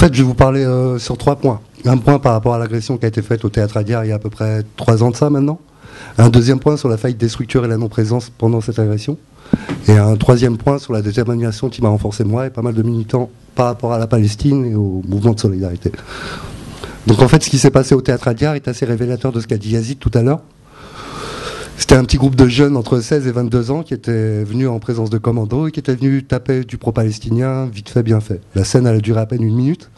fait, je vais vous parler sur 3 points. Un point par rapport à l'agression qui a été faite au Théâtre Adyar il y a à peu près 3 ans de ça maintenant. Un deuxième point sur la faillite des structures et la non-présence pendant cette agression. Et un troisième point sur la détermination qui m'a renforcé moi et pas mal de militants par rapport à la Palestine et au mouvement de solidarité. Donc en fait, ce qui s'est passé au Théâtre Adyar est assez révélateur de ce qu'a dit Yazid tout à l'heure. C'était un petit groupe de jeunes entre 16 et 22 ans qui étaient venus en présence de commandos et qui étaient venus taper du pro-palestinien, vite fait, bien fait. La scène, elle a duré à peine 1 minute.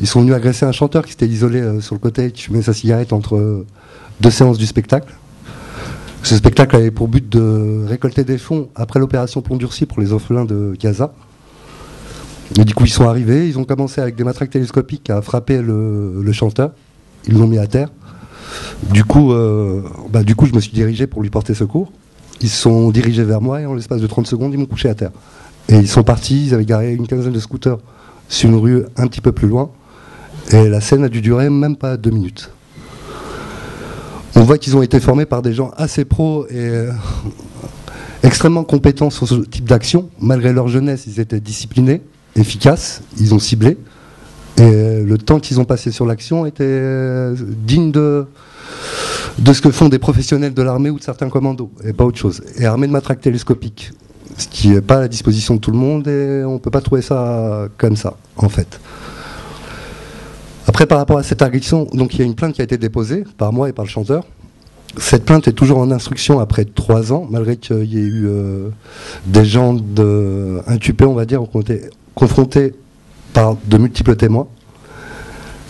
Ils sont venus agresser un chanteur qui s'était isolé sur le côté, qui fumait sa cigarette entre 2 séances du spectacle. Ce spectacle avait pour but de récolter des fonds après l'opération Pont Durci pour les orphelins de Gaza. Et du coup, ils sont arrivés, ils ont commencé avec des matraques télescopiques à frapper le chanteur. Ils l'ont mis à terre. Du coup, je me suis dirigé pour lui porter secours. Ils se sont dirigés vers moi et en l'espace de 30 secondes, ils m'ont couché à terre. Et ils sont partis, ils avaient garé une quinzaine de scooters sur une rue un petit peu plus loin. Et la scène a dû durer même pas 2 minutes. On voit qu'ils ont été formés par des gens assez pros et extrêmement compétents sur ce type d'action. Malgré leur jeunesse, ils étaient disciplinés, efficaces, ils ont ciblé. Et le temps qu'ils ont passé sur l'action était digne de ce que font des professionnels de l'armée ou de certains commandos, et pas autre chose. Et armés de matraques télescopiques, ce qui n'est pas à la disposition de tout le monde, et on ne peut pas trouver ça comme ça, en fait. Après, par rapport à cette agression, donc il y a une plainte qui a été déposée par moi et par le chanteur. Cette plainte est toujours en instruction après 3 ans, malgré qu'il y ait eu des gens inculpés, on va dire, qui ont été confrontés par de multiples témoins.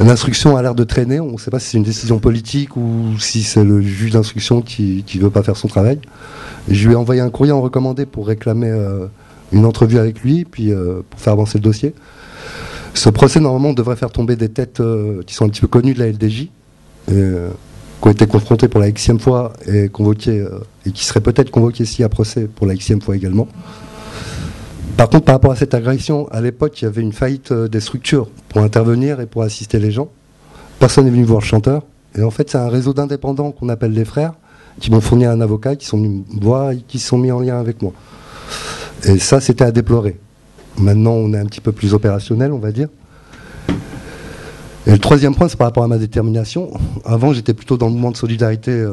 L'instruction a l'air de traîner, on ne sait pas si c'est une décision politique ou si c'est le juge d'instruction qui ne veut pas faire son travail. Je lui ai envoyé un courrier en recommandé pour réclamer une entrevue avec lui, puis pour faire avancer le dossier. Ce procès, normalement, devrait faire tomber des têtes qui sont un petit peu connues de la LDJ, qui ont été confrontées pour la Xème fois et convoquées, et qui seraient peut-être convoquées ici à procès pour la Xème fois également. Par contre, par rapport à cette agression, à l'époque, il y avait une faillite des structures pour intervenir et pour assister les gens. Personne n'est venu voir le chanteur. Et en fait, c'est un réseau d'indépendants qu'on appelle les frères, qui m'ont fourni un avocat, qui sont venus me voir et qui se sont mis en lien avec moi. Et ça, c'était à déplorer. Maintenant, on est un petit peu plus opérationnel, on va dire. Et le troisième point, c'est par rapport à ma détermination. Avant, j'étais plutôt dans le mouvement de solidarité,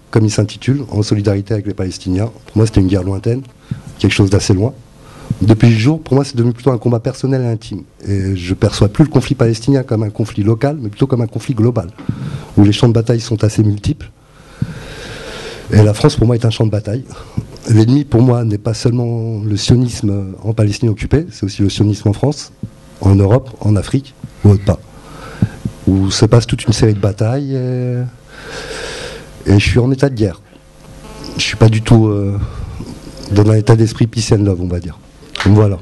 comme il s'intitule, en solidarité avec les Palestiniens. Pour moi, c'était une guerre lointaine, quelque chose d'assez loin. Depuis le jour, pour moi, c'est devenu plutôt un combat personnel et intime. Et je ne perçois plus le conflit palestinien comme un conflit local, mais plutôt comme un conflit global, où les champs de bataille sont assez multiples. Et la France, pour moi, est un champ de bataille. L'ennemi, pour moi, n'est pas seulement le sionisme en Palestine occupée, c'est aussi le sionisme en France, en Europe, en Afrique, ou autre part, où se passe toute une série de batailles. Et je suis en état de guerre. Je ne suis pas du tout dans un état d'esprit peace and love, on va dire. Donc voilà.